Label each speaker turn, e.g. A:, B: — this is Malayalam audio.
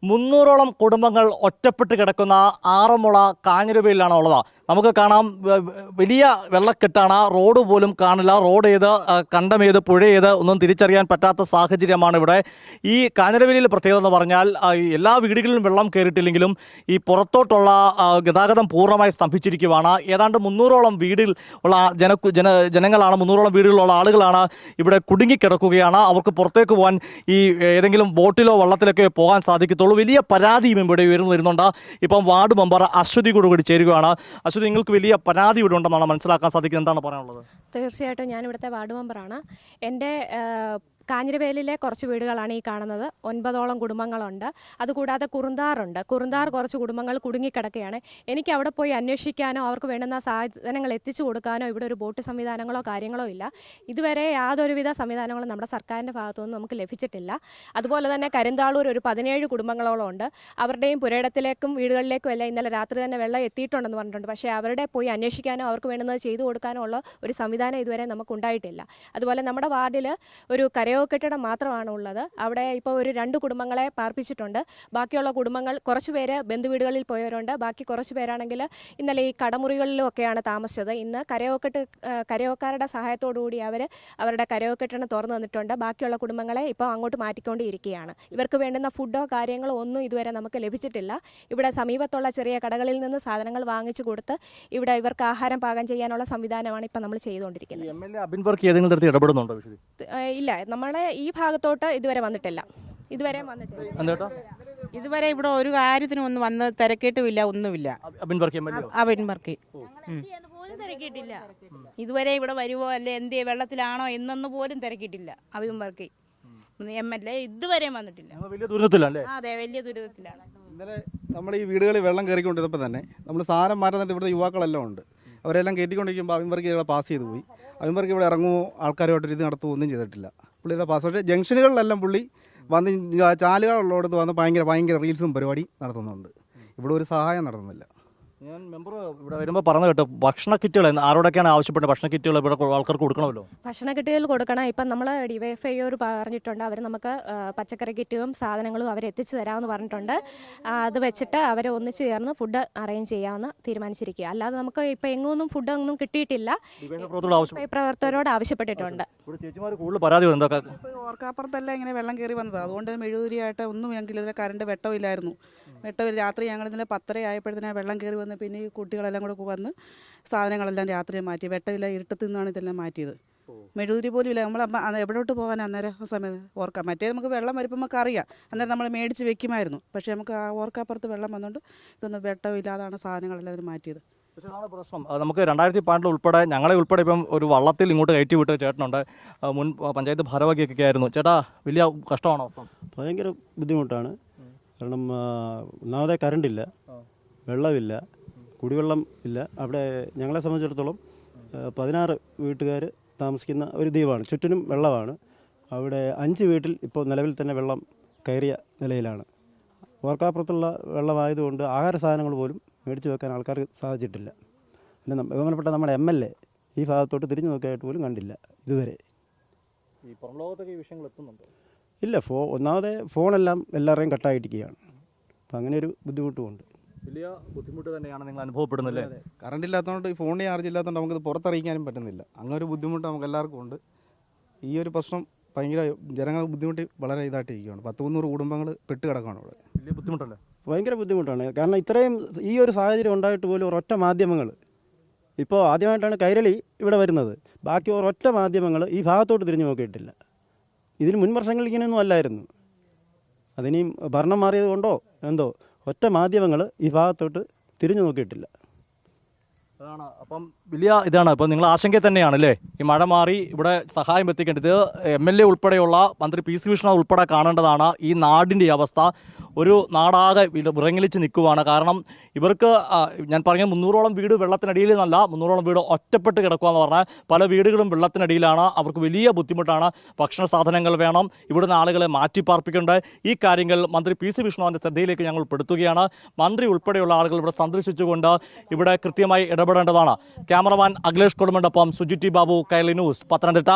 A: 300ഓളം കുടുംബങ്ങൾ ഒറ്റപ്പെട്ട് കിടക്കുന്ന ആറന്മുള കാഞ്ഞിരവയലിലാണ് ഉള്ളത്. നമുക്ക് കാണാം, വലിയ വെള്ളക്കെട്ടാണ്. റോഡ് പോലും കാണില്ല. റോഡ് ഏത്, കണ്ടം ഏത്, പുഴ ഏത് ഒന്നും തിരിച്ചറിയാൻ പറ്റാത്ത സാഹചര്യമാണ് ഇവിടെ. ഈ കാഞ്ഞിരവയലിൽ പ്രത്യേകത എന്ന് പറഞ്ഞാൽ എല്ലാ വീടുകളിലും വെള്ളം കയറിയിട്ടില്ലെങ്കിലും ഈ പുറത്തോട്ടുള്ള ഗതാഗതം പൂർണ്ണമായി സ്തംഭിച്ചിരിക്കുകയാണ്. ഏതാണ്ട് 300ഓളം വീടിൽ ഉള്ള ജനങ്ങളാണ്, 300ഓളം വീടുകളിലുള്ള ആളുകളാണ് ഇവിടെ കുടുങ്ങിക്കിടക്കുകയാണ്. അവർക്ക് പുറത്തേക്ക് പോകാൻ ഈ ഏതെങ്കിലും ബോട്ടിലോ വള്ളത്തിലൊക്കെ പോകാൻ സാധിക്കത്തുള്ളൂ. വലിയ പരാതിയും ഇവിടെ വരുന്നുണ്ട്. ഇപ്പം വാർഡ് മെമ്പർ അശ്വതി കൂടി ചേരുകയാണ്. അശ്വതി, നിങ്ങൾക്ക് വലിയ പരാതി ഇവിടെ ഉണ്ടെന്നാണ് മനസ്സിലാക്കാൻ സാധിക്കുന്നത്. എന്താണ് പറയാനുള്ളത്?
B: തീർച്ചയായിട്ടും ഞാൻ ഇവിടുത്തെ വാർഡ് മെമ്പറാണ്. എൻ്റെ കാഞ്ഞിരവയലിലെ കുറച്ച് വീടുകളാണ് ഈ കാണുന്നത്. 9ഓളം കുടുംബങ്ങളുണ്ട്. അതുകൂടാതെ കുറുന്താറുണ്ട്. കുറുന്താർ കുറച്ച് കുടുംബങ്ങൾ കുടുങ്ങിക്കിടക്കുകയാണ്. എനിക്ക് അവിടെ പോയി അന്വേഷിക്കാനോ അവർക്ക് വേണ്ടുന്ന സാധനങ്ങൾ എത്തിച്ചു കൊടുക്കാനോ ഇവിടെ ഒരു ബോട്ട് സംവിധാനങ്ങളോ കാര്യങ്ങളോ ഇല്ല. ഇതുവരെ യാതൊരുവിധ സംവിധാനങ്ങളും നമ്മുടെ സർക്കാരിൻ്റെ ഭാഗത്തുനിന്ന് നമുക്ക് ലഭിച്ചിട്ടില്ല. അതുപോലെ തന്നെ കരിന്താളൂർ ഒരു 17 കുടുംബങ്ങളോളം ഉണ്ട്. അവരുടെയും പുരയിടത്തിലേക്കും വീടുകളിലേക്കും എല്ലാം ഇന്നലെ രാത്രി തന്നെ വെള്ളം എത്തിയിട്ടുണ്ടെന്ന് പറഞ്ഞിട്ടുണ്ട്. പക്ഷേ അവരുടെ പോയി അന്വേഷിക്കാനോ അവർക്ക് വേണ്ടുന്നത് ചെയ്തു കൊടുക്കാനോ ഉള്ള ഒരു സംവിധാനം ഇതുവരെ നമുക്കുണ്ടായിട്ടില്ല. അതുപോലെ നമ്മുടെ വാർഡിൽ ഒരു കെട്ടിടം മാത്രമാണ് ഉള്ളത്. അവിടെ ഇപ്പോൾ ഒരു 2 കുടുംബങ്ങളെ പാർപ്പിച്ചിട്ടുണ്ട്. ബാക്കിയുള്ള കുടുംബങ്ങൾ കുറച്ച് പേര് ബന്ധുവീടുകളിൽ പോയവരുണ്ട്. ബാക്കി കുറച്ച് പേരാണെങ്കിൽ ഇന്നലെ ഈ കടമുറികളിലും ഒക്കെയാണ് താമസിച്ചത്. ഇന്ന് കരയോക്കാരുടെ സഹായത്തോടുകൂടി അവരുടെ കരയോക്കെട്ടിന് തുറന്നു തന്നിട്ടുണ്ട്. ബാക്കിയുള്ള കുടുംബങ്ങളെ ഇപ്പോൾ അങ്ങോട്ട് മാറ്റിക്കൊണ്ടിരിക്കുകയാണ്. ഇവർക്ക് വേണ്ടുന്ന ഫുഡോ കാര്യങ്ങളോ ഒന്നും ഇതുവരെ നമുക്ക് ലഭിച്ചിട്ടില്ല. ഇവിടെ സമീപത്തുള്ള ചെറിയ കടകളിൽ നിന്ന് സാധനങ്ങൾ വാങ്ങിച്ചു കൊടുത്ത് ഇവിടെ ഇവർക്ക് ആഹാരം പാകം ചെയ്യാനുള്ള സംവിധാനമാണ് ഇപ്പം നമ്മൾ ചെയ്തുകൊണ്ടിരിക്കുന്നത്. ഇല്ല, നമ്മുടെ ഈ ഭാഗത്തോട്ട് ഇതുവരെ വന്നിട്ടില്ല. ഇതുവരെ
C: ഇവിടെ ഒരു കാര്യത്തിനും ഒന്നും വന്ന് തിരക്കിയിട്ടുമില്ല, ഒന്നുമില്ല. ഇതുവരെ ഇവിടെ വരുവോ അല്ലെ എന്ത് വെള്ളത്തിലാണോ എന്നൊന്നും പോലും തിരക്കിയിട്ടില്ല. അഭിൻവർക്കി MLA ഇതുവരെ വന്നിട്ടില്ല. അതെ, വലിയ ദുരിതത്തിലാണ്.
D: ഇന്നലെ നമ്മൾ ഈ വീടുകളിൽ വെള്ളം കയറിക്കൊണ്ടിരുന്നപ്പോൾ തന്നെ നമ്മൾ സാധനം മാറ്റുന്നിട്ട് ഇവിടുത്തെ യുവാക്കളെല്ലാം ഉണ്ട്. അവരെല്ലാം കയറ്റിക്കൊണ്ടിരിക്കുമ്പോൾ അഭിൻവർക്കി ഇവിടെ പാസ് ചെയ്ത് പോയി. അഭിൻവർക്കി ഇവിടെ ഇറങ്ങുമോ ആൾക്കാരുമായിട്ട് ഇത് നടത്തുമോ ഒന്നും ചെയ്തിട്ടില്ല. പുള്ളിയുടെ പാസ്. പക്ഷേ ജംഗ്ഷനുകളിലെല്ലാം പുള്ളി വന്ന് ചാലുകളുള്ളടത്ത് വന്ന് ഭയങ്കര റീൽസും പരിപാടി നടത്തുന്നുണ്ട്. ഇവിടെ ഒരു സഹായം നടത്തുന്നില്ല.
A: ഞാൻ മെമ്പർ ഇവിടെ വരുമ്പോൾ പറഞ്ഞു കേട്ടോ, ഭക്ഷണ കിറ്റുകൾ ആരോടൊക്കെയാണ് ആവശ്യപ്പെട്ടത്? ഭക്ഷണ കിറ്റുകൾ ഇവിടെ ആൾക്കാർക്ക് കൊടുക്കണമല്ലോ.
B: ഭക്ഷണ കിറ്റുകൾ കൊടുക്കണം. ഇപ്പം നമ്മൾ DYFIയോട് പറഞ്ഞിട്ടുണ്ട്. അവർ നമുക്ക് പച്ചക്കറി കിറ്റും സാധനങ്ങളും അവർ എത്തിച്ചു തരാമെന്ന് പറഞ്ഞിട്ടുണ്ട്. അത് വെച്ചിട്ട് അവരെ ഒന്നിച്ച് ചേർന്ന് ഫുഡ് അറേഞ്ച് ചെയ്യാമെന്ന് തീരുമാനിച്ചിരിക്കുക. അല്ലാതെ നമുക്ക് ഇപ്പം എങ്ങൊന്നും ഫുഡൊന്നും കിട്ടിയിട്ടില്ല. പ്രവർത്തകരോട് ആവശ്യപ്പെട്ടിട്ടുണ്ട്.
E: ഓർക്കാപ്പുറത്തെല്ലാം ഇങ്ങനെ വെള്ളം കയറി വന്നത്. അതുകൊണ്ട് മെഴുകുതിരിയായിട്ട് ഒന്നും ഞങ്ങൾക്ക് ഇതിൽ കറണ്ട് വെട്ടമില്ലായിരുന്നു. രാത്രി ഞങ്ങൾ ഇന്നലെ 10:30 ആയപ്പോഴത്തേനാണ് വെള്ളം കയറി വന്ന്. പിന്നെ ഈ കുട്ടികളെല്ലാം കൂടെ വന്ന് സാധനങ്ങളെല്ലാം രാത്രി മാറ്റി. വെട്ടമില്ല, ഇരുട്ടത്തിൽ നിന്നാണ് ഇതെല്ലാം മാറ്റിയത്. മെഴുകുതിരി പോലും ഇല്ല. നമ്മൾ എവിടോട്ട് പോകാൻ അന്നേരം സമയത്ത് ഓർക്കാം. മറ്റേ നമുക്ക് വെള്ളം വരുമ്പോൾ നമുക്ക് അറിയാം, അന്നേരം നമ്മൾ മേടിച്ച് വെക്കുമായിരുന്നു. പക്ഷേ നമുക്ക് ആ ഓർക്കാപ്പുറത്ത് വെള്ളം വന്നുകൊണ്ട് ഇതൊന്നും വെട്ടമില്ലാതാണ് സാധനങ്ങളെല്ലാം അവർ മാറ്റിയത്.
A: പക്ഷേ അതാണ് പ്രശ്നം. നമുക്ക് 2012 ഉൾപ്പെടെ ഞങ്ങളെ ഉൾപ്പെടെ ഇപ്പം ഒരു വള്ളത്തിൽ ഇങ്ങോട്ട് കയറ്റി വിട്ട ചേട്ടനുണ്ട്. മുൻ പഞ്ചായത്ത് ഭാരവാഹിയൊക്കെ ആയിരുന്നു. ചേട്ടാ, വലിയ കഷ്ടമാണോ?
F: ഭയങ്കര ബുദ്ധിമുട്ടാണ്. കാരണം ഒന്നാമതെ കറണ്ടില്ല, വെള്ളമില്ല, കുടിവെള്ളം ഇല്ല. അവിടെ ഞങ്ങളെ സംബന്ധിച്ചിടത്തോളം 16 വീട്ടുകാർ താമസിക്കുന്ന ഒരു ദ്വീപാണ്. ചുറ്റിനും വെള്ളമാണ്. അവിടെ 5 വീട്ടിൽ ഇപ്പോൾ നിലവിൽ തന്നെ വെള്ളം കയറിയ നിലയിലാണ്. ഓർക്കാപ്പുറത്തുള്ള വെള്ളമായതുകൊണ്ട് ആഹാര സാധനങ്ങൾ പോലും മേടിച്ചു വെക്കാൻ ആൾക്കാർക്ക് സാധിച്ചിട്ടില്ല. പിന്നെ ബഹുമാനപ്പെട്ട നമ്മുടെ MLA ഈ ഭാഗത്തോട്ട് തിരിഞ്ഞു നോക്കിയായിട്ട് പോലും കണ്ടില്ല ഇതുവരെ.
A: ഈ പുറം ലോകത്തൊക്കെ ഈ വിഷയങ്ങൾ എത്തുന്നുണ്ട്.
F: ഇല്ല, ഒന്നാമതെ ഫോണെല്ലാം എല്ലാവരുടെയും കട്ടായിട്ടിരിക്കുകയാണ്. അപ്പം അങ്ങനെ ഒരു ബുദ്ധിമുട്ടുമുണ്ട്.
A: വലിയ ബുദ്ധിമുട്ട് തന്നെയാണ് നിങ്ങൾ അനുഭവപ്പെടുന്നില്ലേ?
D: കറണ്ട് ഇല്ലാത്തതുകൊണ്ട് ഈ ഫോണിൽ ചാർജ് ഇല്ലാത്തതുകൊണ്ട് നമുക്കിത് പുറത്തറിയിക്കാനും പറ്റുന്നില്ല. അങ്ങനെ ഒരു ബുദ്ധിമുട്ട് നമുക്ക് എല്ലാവർക്കും ഉണ്ട്. ഈ ഒരു പ്രശ്നം ഭയങ്കര ജനങ്ങൾ ബുദ്ധിമുട്ടി വളരെ ഇതായിട്ടിരിക്കുകയാണ്. 100-300 കുടുംബങ്ങൾ പെട്ട് കിടക്കുകയാണ് ഇവിടെ.
A: വലിയ ബുദ്ധിമുട്ടല്ലേ?
F: ഭയങ്കര ബുദ്ധിമുട്ടാണ്. കാരണം ഇത്രയും ഈ ഒരു സാഹചര്യം ഉണ്ടായിട്ട് പോലും ഒരൊറ്റ മാധ്യമങ്ങൾ, ഇപ്പോൾ ആദ്യമായിട്ടാണ് കൈരളി ഇവിടെ വരുന്നത്. ബാക്കി ഒരൊറ്റ മാധ്യമങ്ങൾ ഈ ഭാഗത്തോട്ട് തിരിഞ്ഞു നോക്കിയിട്ടില്ല. ഇതിന് മുൻ വർഷങ്ങളിൽ ഇങ്ങനെയൊന്നും അല്ലായിരുന്നു. അതിനിയും ഭരണം മാറിയത് കൊണ്ടോ എന്തോ ഒറ്റ മാധ്യമങ്ങൾ ഈ ഭാഗത്തോട്ട് തിരിഞ്ഞു നോക്കിയിട്ടില്ല.
A: അതാണ്. അപ്പം വലിയ ഇതാണ്. അപ്പം നിങ്ങൾ ആശങ്ക തന്നെയാണല്ലേ? ഈ മഴ മാറി ഇവിടെ സഹായം എത്തിക്കേണ്ടത് MLA ഉൾപ്പെടെയുള്ള മന്ത്രി PC വിഷ്ണു ഉൾപ്പെടെ കാണേണ്ടതാണ്. ഈ നാടിൻ്റെ അവസ്ഥ ഒരു നാടാകെ വിറങ്ങലിച്ച് നിൽക്കുവാണ്. കാരണം ഇവർക്ക് ഞാൻ പറഞ്ഞ 300ഓളം വീട് വെള്ളത്തിനടിയിൽ നിന്നല്ല, 300ഓളം വീട് ഒറ്റപ്പെട്ട് കിടക്കുകയെന്ന് പറഞ്ഞാൽ പല വീടുകളും വെള്ളത്തിനടിയിലാണ്. അവർക്ക് വലിയ ബുദ്ധിമുട്ടാണ്. ഭക്ഷണ സാധനങ്ങൾ വേണം, ഇവിടുന്ന് ആളുകളെ മാറ്റിപ്പാർപ്പിക്കേണ്ട ഈ കാര്യങ്ങൾ മന്ത്രി PC വിഷ്ണുവിൻ്റെ ശ്രദ്ധയിലേക്ക് ഞങ്ങൾ പെടുത്തുകയാണ്. മന്ത്രി ഉൾപ്പെടെയുള്ള ആളുകൾ ഇവിടെ സന്ദർശിച്ചുകൊണ്ട് ഇവിടെ കൃത്യമായി ഇടപെടേണ്ടതാണ്. ക്യാമറമാൻ അഖിലേഷ് കൊടുമണ്ടൊപ്പം സുജിറ്റി ബാബു, കൈരളി ന്യൂസ്, പത്തനംതിട്ട.